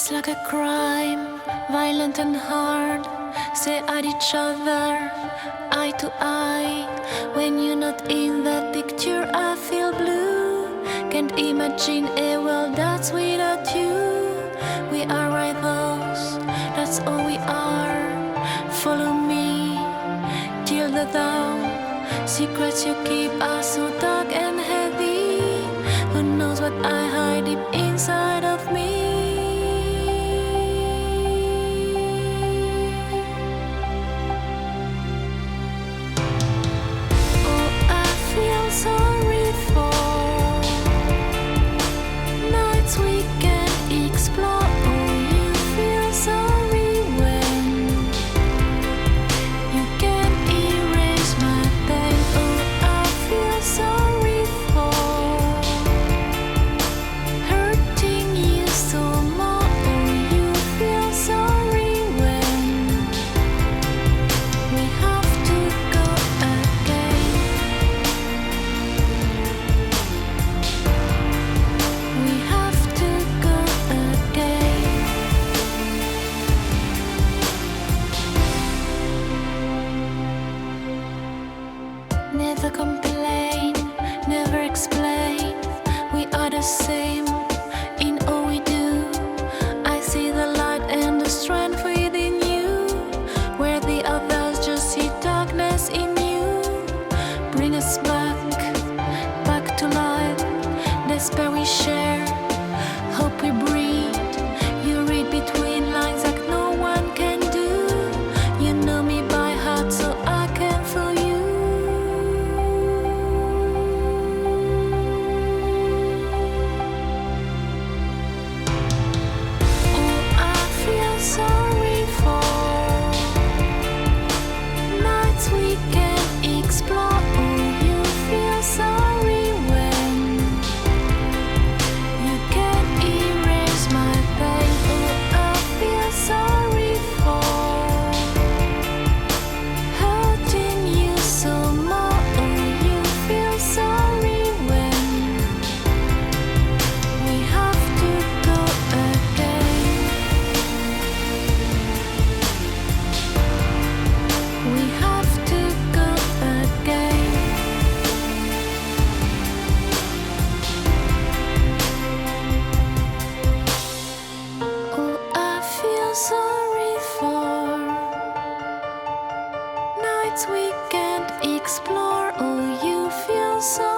It's like a crime, violent and hard. Stare at each other, eye to eye. When you're not in that picture, I feel blue. Can't imagine a world that's without you. We are rivals, that's all we are. Follow me till the dawn. Secrets you keep are so dark and heavy. Who knows what I hide deep inside of me? Sorry for nights we can explore. Oh, you feel sorry when you can erase my pain. Oh, I feel sorry for hurting you so much. Oh, you feel sorry when we have to go again. Never complain, never explain. We are the same in all we do. I see the light and the strength within you, where the others just see darkness in you. Bring us back to life. Despair we share, hope we breathe. You read between lines like no one can do. You know me by heart, so I can feel you. Sorry for nights we can explore. Oh, you feel sorry when you can't erase my pain. Oh, I feel sorry for hurting you so much. Oh, you feel sorry when we have to go again. We have to go again. Oh, I feel sorry for nights we can't explore. Oh, you feel sorry.